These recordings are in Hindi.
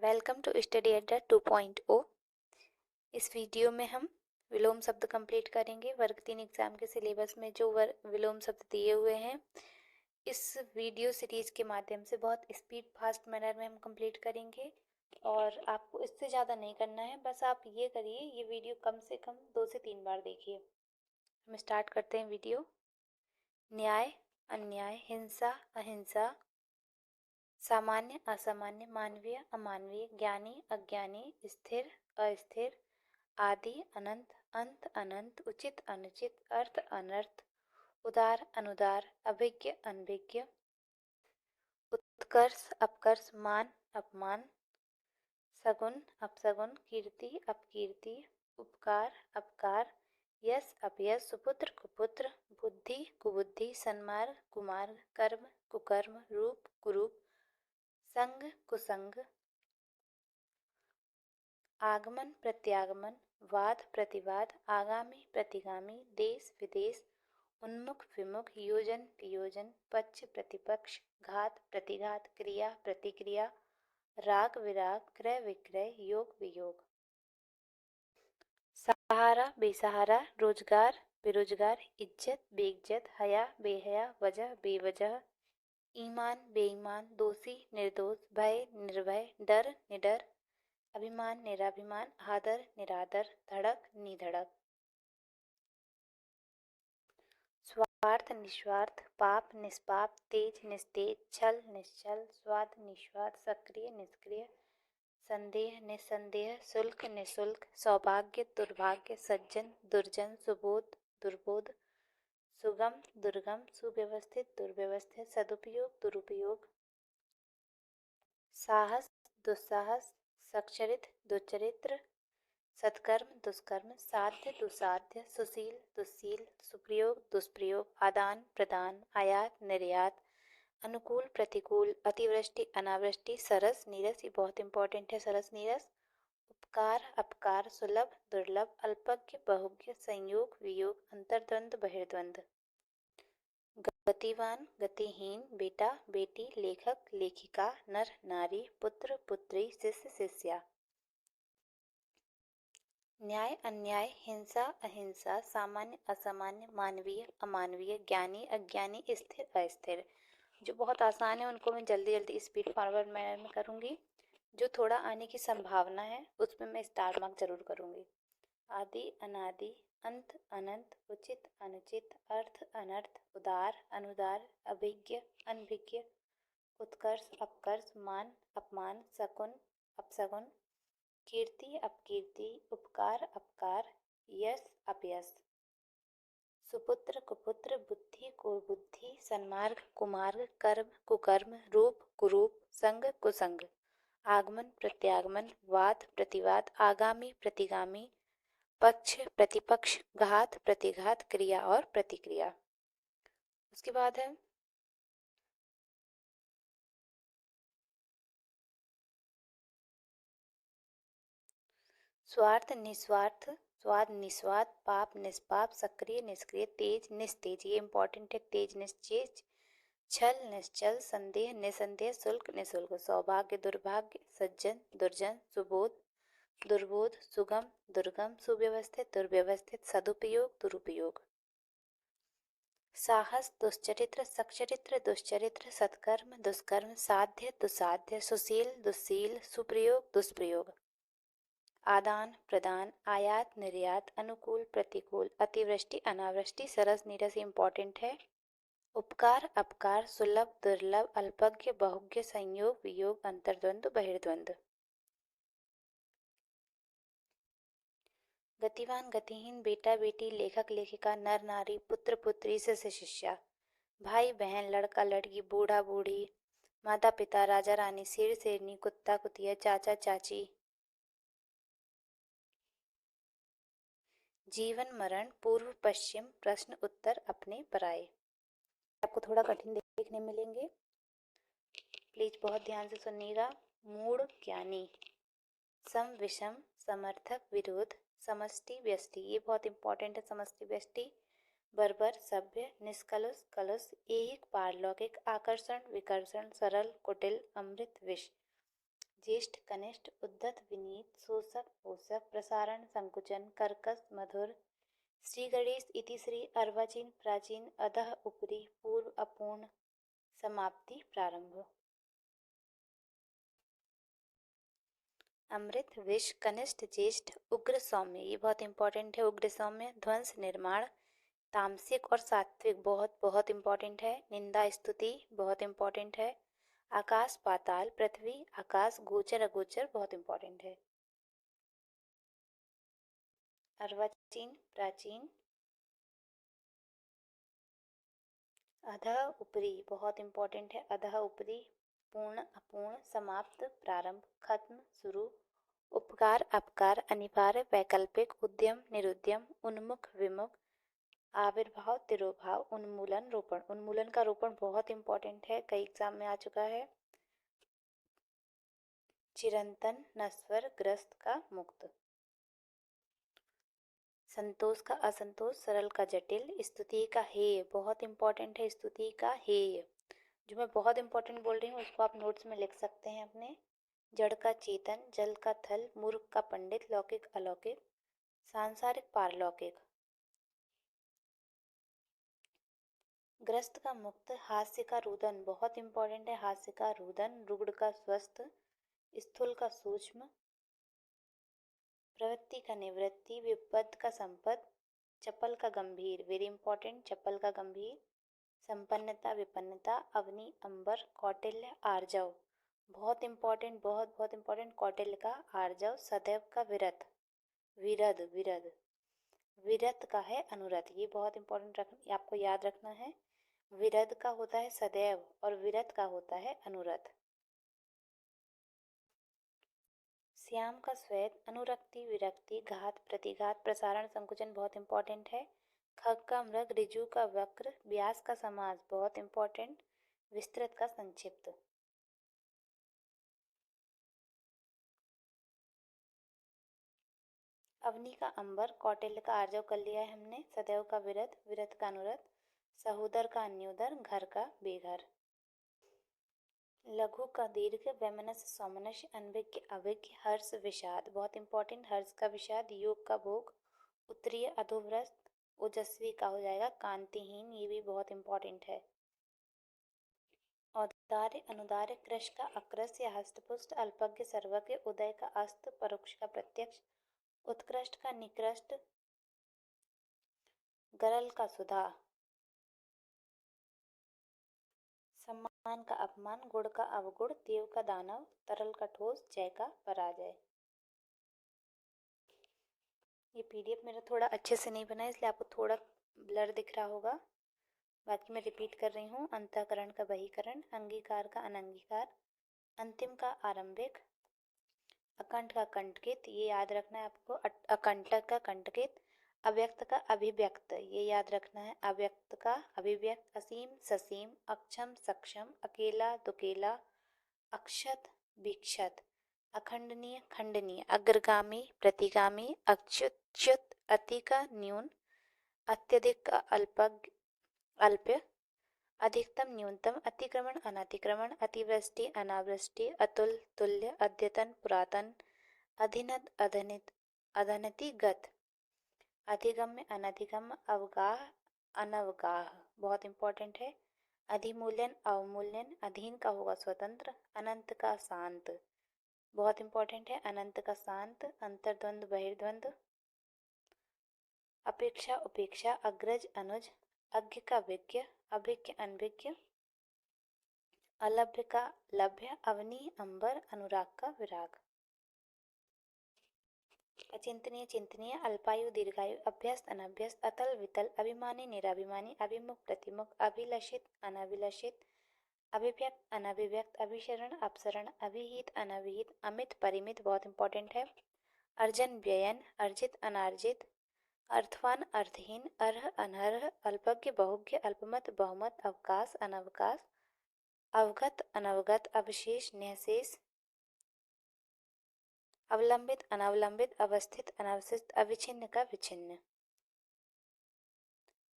वेलकम टू स्टडी अड्डा 2.0। इस वीडियो में हम विलोम शब्द कंप्लीट करेंगे। वर्ग 3 एग्जाम के सिलेबस में जो विलोम शब्द दिए हुए हैं, इस वीडियो सीरीज के माध्यम से बहुत स्पीड फास्ट मैनर में हम कंप्लीट करेंगे और आपको इससे ज़्यादा नहीं करना है। बस आप ये करिए, ये वीडियो कम से कम 2 से 3 बार देखिए। हम स्टार्ट करते हैं वीडियो। न्याय अन्याय, हिंसा अहिंसा, सामान्य असामान्य, मानवीय अमानवीय, ज्ञानी अज्ञानी, स्थिर अस्थिर, आदि अनंत, अंत अनंत, उचित अनुचित, अर्थ अनर्थ, उदार अनुदार, अभिज्ञ अनभिज्ञ, उत्कर्ष अपकर्ष, मान अपमान, सगुन अपसगुन, कीर्ति अपकीर्ति, उपकार अपकार, यश अपयश, सुपुत्र कुपुत्र, बुद्धि कुबुद्धि, सन्मार्ग कुमार्ग, कर्म कुकर्म, रूप कुरूप, संग कुसंग, आगमन प्रत्यागमन, वाद प्रतिवाद, आगामी प्रतिगामी, देश विदेश, उन्मुख विमुख, योजन वियोजन, पक्ष प्रतिपक्ष, घात प्रतिघात, क्रिया प्रतिक्रिया, राग विराग, क्रय विक्रय, योग वियोग, सहारा बेसहारा, रोजगार बेरोजगार, इज्जत बेइज्जत, हया बेहया, वजह बेवजह, ईमान बेईमान, दोषी निर्दोष, भय निर्भय, डर निडर, अभिमान निराभिमान, आदर निरादर, धड़क निधड़क, स्वार्थ निस्वार्थ, पाप निष्पाप, तेज निस्तेज, छल निश्चल, स्वाद निस्वाद, सक्रिय निष्क्रिय, संदेह निसंदेह, शुल्क निशुल्क, सौभाग्य दुर्भाग्य, सज्जन दुर्जन, सुबोध दुर्बोध, सुगम दुर्गम, सुव्यवस्थित दुर्व्यवस्थित, सदुपयोग दुरुपयोग, साहस दुस्साहस, सच्चरित दुचरित्र, सत्कर्म दुष्कर्म, साध्य दुसाध्य, सुशील दुस्सील, सुप्रयोग दुष्प्रयोग, आदान प्रदान, आयात निर्यात, अनुकूल प्रतिकूल, अतिवृष्टि अनावृष्टि, सरस नीरस, ये बहुत इंपॉर्टेंट है, सरस नीरस, उपकार अपकार, सुलभ दुर्लभ, अल्पज्ञ बहुज्ञ, संयोग वियोग, अंतर्द्वंद बहिर्द्वंद, गतिवान गतिहीन, बेटा बेटी, लेखक लेखिका, नर नारी, पुत्र पुत्री, शिष्य शिष्या, न्याय अन्याय, हिंसा अहिंसा, सामान्य असामान्य, मानवीय अमानवीय, ज्ञानी अज्ञानी, स्थिर अस्थिर। जो बहुत आसान है उनको मैं जल्दी जल्दी स्पीड फॉरवर्ड मैनर में करूँगी। जो थोड़ा आने की संभावना है उसमें मैं स्टार मार्क जरूर करूँगी। आदि अनादि, अंत अनंत, उचित अनुचित, अर्थ अनर्थ, उदार अनुदार, अभिज्ञ अनभिज्ञ, उत्कर्ष अपकर्ष, मान अपमान, शकुन अपशकुन, कीर्ति अपकीर्ति, उपकार अपकार, यश अपयश, सुपुत्र कुपुत्र, बुद्धि कुबुद्धि, सन्मार्ग कुमार्ग, कर्म कुकर्म, रूप कुरूप, संग कुसंग, आगमन प्रत्यागमन, वाद प्रतिवाद, आगामी प्रतिगामी, पक्ष प्रतिपक्ष, घात प्रतिघात, क्रिया और प्रतिक्रिया। उसके बाद है स्वार्थ निस्वार्थ, स्वाद निस्वाद, पाप निष्पाप, सक्रिय निष्क्रिय, तेज निस्तेज, ये इंपॉर्टेंट है, तेज निश्चेज, छल निश्चल, संदेह निसंदेह, शुल्क निशुल्क, सौभाग्य दुर्भाग्य, सज्जन दुर्जन, सुबोध दुर्बोध, सुगम दुर्गम, सुव्यवस्थित दुर्व्यवस्थित, सदुपयोग दुरुपयोग, साहस दुश्चरित्र, सच्चरित्र दुश्चरित्र, सत्कर्म दुष्कर्म, साध्य दुसाध्य, सुशील दुस्सील, सुप्रयोग दुष्प्रयोग, आदान प्रदान, आयात निर्यात, अनुकूल प्रतिकूल, अतिवृष्टि अनावृष्टि, सरस नीरस इंपॉर्टेंट है, उपकार अपकार, सुलभ दुर्लभ, अल्पज्ञ बहुज्ञ, संयोग वियोग, अंतर्द्वंद बहिर्द्वंद, गतिवान गतिहीन, बेटा बेटी, लेखक लेखिका, नर नारी, पुत्र पुत्री, शिष्य शिष्या, भाई बहन, लड़का लड़की, बूढ़ा बूढ़ी, माता पिता, राजा रानी, शेर शेरनी, कुत्ता कुतिया, चाचा चाची, जीवन मरण, पूर्व पश्चिम, प्रश्न उत्तर, अपने पराये। आपको थोड़ा कठिन देखने मिलेंगे, प्लीज बहुत ध्यान से सुनिएगा। मूढ़ ज्ञानी, सम विषम, समर्थक विरोध, समष्टि व्यष्टि, ये बहुत इंपॉर्टेंट है, समष्टि व्यष्टि, बर्बर सभ्य, निष्कलुष कलुष, ऐहिक पारलौकिक, आकर्षण विकर्षण, सरल कुटिल, अमृत विष, ज्येष्ठ कनिष्ठ उद्धत विनीत शोषक पोषक प्रसारण संकुचन कर्कश मधुर श्री गणेश इति श्री अर्वाचीन प्राचीन अधः उपरि पूर्व अपूर्ण समाप्ति प्रारंभ। अमृत विष कनिष्ठ ज्येष्ठ उग्र सौम्य, ये बहुत इंपॉर्टेंट है। उग्र सौम्य ध्वंस निर्माण तामसिक और सात्विक बहुत बहुत इंपॉर्टेंट है। निंदा स्तुति बहुत इंपॉर्टेंट है। आकाश पाताल पृथ्वी आकाश गोचर अगोचर बहुत इंपॉर्टेंट है। अर्वाचीन प्राचीन अधः उपरी बहुत इंपॉर्टेंट है। अधः उपरी पूर्ण अपूर्ण समाप्त प्रारंभ खत्म शुरू उपकार अपकार अनिवार्य वैकल्पिक उद्यम निरुद्यम उन्मुख विमुख आविर्भाव तिरोभाव उन्मूलन रोपण। उन्मूलन का रोपण बहुत इंपॉर्टेंट है, कई एग्जाम में आ चुका है। चिरंतन नस्वर ग्रस्त का मुक्त। संतोष का असंतोष सरल का जटिल स्तुति का हेय बहुत इंपॉर्टेंट है। स्तुति का हेय जो मैं बहुत इंपॉर्टेंट बोल रही हूँ उसको आप नोट्स में लिख सकते हैं अपने। जड़ का चेतन जल का थल मूर्ख का पंडित लौकिक अलौकिक सांसारिक पारलौकिक। ग्रस्त का मुक्त हास्य का रुदन बहुत इंपॉर्टेंट है। हास्य का रुदन रुग्ण का स्वस्थ स्थूल का सूक्ष्म प्रवृत्ति का निवृत्ति विपद का संपद चपल का गंभीर वेरी इंपॉर्टेंट चपल का गंभीर संपन्नता विपन्नता अवनी अंबर कौटिल्य आर्जव बहुत इंपॉर्टेंट बहुत बहुत इंपॉर्टेंट कौटिल्य का आर्जव सदैव का विरत विरद विरद विरत का है अनुरत, ये बहुत इंपॉर्टेंट आपको याद रखना है। विरद का होता है सदैव और विरत का होता है अनुरत। श्याम का श्वेत अनुरक्ति विरक्ति घात प्रतिघात प्रसारण संकुचन बहुत इंपॉर्टेंट है। खग का मृग ऋजु का वक्र व्यास का समास बहुत इंपॉर्टेंट विस्तृत का संक्षिप्त। अवनी का अंबर कौटिल्य का आर्जव कर लिया है हमने। सदैव का विरत विरत का अनुरत सहोदर का अन्योदर घर का बेघर। लघु का दीर्घ वैमनस्य सौमनस्य अनभिज्ञ अभिज्ञ हर्ष विषाद बहुत इंपॉर्टेंट हर्ष का विषाद योग का भोग उत्तरीय अधोभ्रस्त ओजस्वी का हो जाएगा कांतिहीन, ये भी बहुत इंपॉर्टेंट है। औदार्य अनुदार्य कृश का अक्रस या हस्तपुष्ट अल्पज्ञ सर्वज्ञ उदय का अस्त परोक्ष का प्रत्यक्ष उत्कृष्ट का निकृष्ट गरल का सुधा सम्मान का अपमान गुण का अवगुण देव का दानव तरल का ठोस जय का पराजय। ये पीडीएफ मेरा थोड़ा अच्छे से नहीं बना है इसलिए आपको थोड़ा ब्लर दिख रहा होगा, बाकी मैं रिपीट कर रही हूँ। अंतःकरण का बहिकरण अंगीकार का अनंगीकार अंतिम का आरंभिक अकंठ का कंटकित, ये याद रखना है आपको। अकंटक का कंटकित अव्यक्त का अभिव्यक्त, ये याद रखना है। अव्यक्त का अभिव्यक्त असीम ससीम अक्षम सक्षम अकेला दुकेला अक्षत विक्षत अखंडनीय खंडनीय अग्रगामी प्रतिगामी अच्युत अति का न्यून अत्यधिक का अल्प्य अधिकतम न्यूनतम अतिक्रमण अनतिक्रमण अतिवृष्टि अनावृष्टि अतुल तुल्य अद्यतन पुरातन अधिनत अधनित अधनतिगत अधिगम्य अनधिगम्य अवगाह अनवगाह बहुत इंपॉर्टेंट है। अधिमूल्यन अवमूल्यन अधीन का होगा स्वतंत्र अनंत का शांत बहुत इंपॉर्टेंट है। अनंत का शांत अंतर्द्वंद बहिर्द्वंद अपेक्षा उपेक्षा अग्रज अनुज अज्ञ का विज्ञ अभिज्ञ अनभिज्ञ अलभ्य का लभ्य अवनी अंबर अनुराग का विराग। अचिंतनीय चिंतनीय अल्पायु दीर्घायु अभ्यस्त अनभ्यस्त अतल वितल अभिमानी निराभिमानी अभिमुख प्रतिमुख अभिलषित अनभिलषित अभिव्यक्त अनभिव्यक्त अभिशरण अपसरण अभिहित अनभिहित अमित परिमित बहुत इंपॉर्टेंट है। अर्जन व्ययन अर्जित अनार्जित अर्थवान अर्थहीन अर्ह अनर्ह अल्पज्ञ बहुज्ञ अल्पमत बहुमत अवकाश अनवकाश अवगत अनवगत अवशेष निःशेष अवलंबित अनवलंबित अवस्थित अनवस्थित अविच्छिन्न का विच्छिन्न।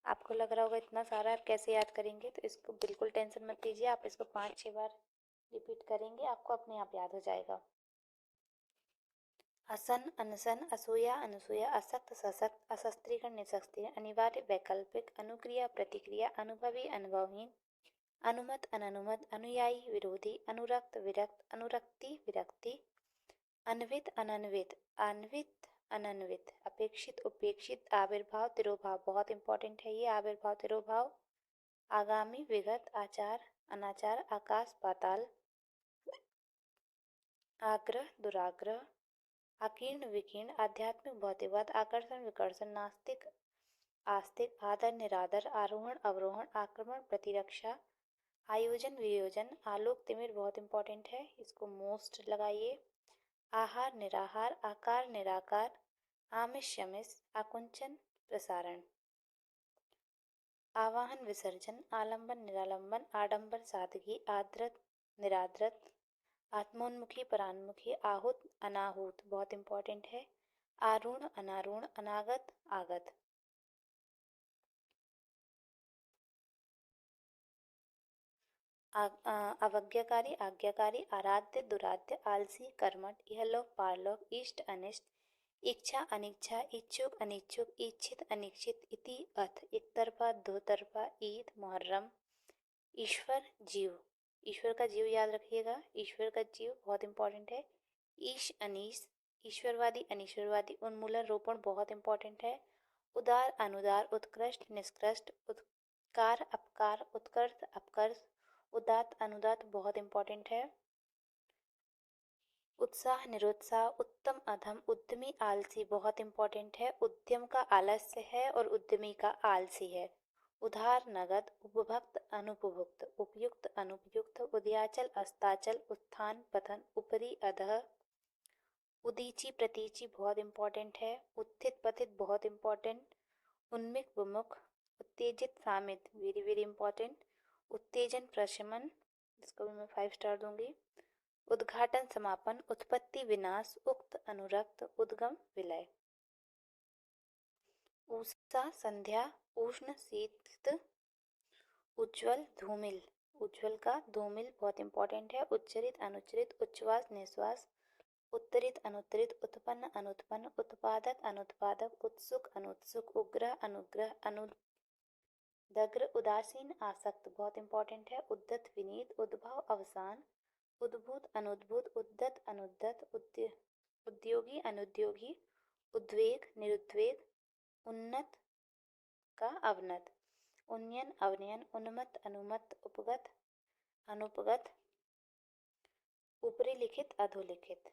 आपको लग रहा होगा इतना सारा आप कैसे याद करेंगे, तो इसको बिल्कुल टेंशन मत लीजिए, आप इसको 5-6 बार रिपीट करेंगे, आपको अपने आप याद हो जाएगा। असन, अनसन, असूया, अनुसूया, असक्त, सशक्त, असस्त्रीकरण, निशस्त्रीकरण, अनिवार्य, वैकल्पिक, अनुक्रिया, प्रतिक्रिया, अनुभवी, अनुभवहीन, अनुमत, अननुमत, अनुयायी, विरोधी, अनुरक्त, विरक्त, अनुरक्ति, विरक्ति, अन्वित, अनन्वित, अन्वित, अनन्वित, अपेक्षित, उपेक्षित, आविर्भाव, तिरोभाव, बहुत इंपॉर्टेंट है ये आविर्भाव तिरोभाव, आगामी, विगत, आचार, अनाचार, आकाश, पाताल, आग्रह, दुराग्रह, आकीर्ण, विकीर्ण, आध्यात्मिक, भौतिकवाद, आकर्षण, विकर्षण, नास्तिक, आस्तिक, आदर, निरादर, आरोहण, अवरोहण, आक्रमण, प्रतिरक्षा, आयोजन, वियोजन, आलोक, तिमिर, बहुत इंपॉर्टेंट है, इसको मोस्ट लगाइए। आहार, निराहार, आकार, निराकार, आमिष, शमिष, आकुंचन, प्रसारण, आवाहन, विसर्जन, आलंबन, निरालंबन, आडंबर, सादगी, आद्रत, निराद्रत, आत्मोन्मुखी, परान्मुखी, आहूत, अनाहूत, बहुत इंपॉर्टेंट है, आरूढ़, अनारूढ़, अनागत, आगत, अवज्ञाकारी, आज्ञाकारी, आराध्य, दुराध्य, आलसी, कर्मठ, इहलोक, पारलोक, इष्ट, अनिष्ट, इच्छा, अनिच्छा, इच्छुक, अनिच्छुक, इच्छित, अनिच्छित, इति, अथ, एक तरफा, दो तरफा, ईद, मुहर्रम, ईश्वर, जीव, ईश्वर का जीव याद रखिएगा, ईश्वर का जीव बहुत इंपॉर्टेंट है, ईश, अनीश, ईश्वरवादी, अनीश्वरवादी, उन्मूलन, रोपण, बहुत इंपॉर्टेंट है, उदार, अनुदार, उत्कृष्ट, निष्कृष्ट, उत्कार, अपकार, उत्कर्ष, अपकर्ष, उदात्त, अनुदात्त, बहुत इंपॉर्टेंट है, उत्साह, निरुत्साह, उत्तम, अधम, उद्यमी, आलसी, बहुत इंपॉर्टेंट है, उद्यम का आलस्य है और उद्यमी का आलसी है, उधार, नगद, उपभक्त, अनुपभुक्त, उपयुक्त, अनुपयुक्त, उदयाचल, अस्ताचल, उत्थान, पतन, ऊपरी, अधः, उदीची, प्रतीची, बहुत इंपॉर्टेंट है, उत्थित, पतित, बहुत इंपॉर्टेंट, उन्मिक, विमुख, उत्तेजित, सामित, वेरी वेरी इंपॉर्टेंट, उत्तेजन, प्रशमन, इसको भी मैं 5 स्टार दूंगी, उद्घाटन, समापन, उत्पत्ति, विनाश, उक्त, अनुरक्त, उद्गम, विलय, ऊषा, संध्या, उष्ण, शीत, उज्ज्वल, धूमिल, उज्ज्वल का धूमिल बहुत इंपॉर्टेंट है, उच्चरित, अनुच्चरित, उच्छ्वास, निश्वास, उत्तरित, अनुत्तरित, उत्पन्न, अनुत्पन्न, उत्पादक, अनुत्पादक, उत्सुक, अनुत्सुक, उग्र, अनुग्रह, अनुदग्र, उदासीन, आसक्त, बहुत इंपॉर्टेंट है, उद्दत, विनीत, उद्भव, अवसान, उद्भूत, अनुद्भूत, उद्दत, अनुद्दत, उद्योगी, अनुद्योगी, उद्वेग, निरुद्वेग, उन्नत का अवनत, उन्नयन, अवनयन, उन्मत्त, अनुमत्त, उपगत, अनुपगत, ऊपरी लिखित, अधोलिखित,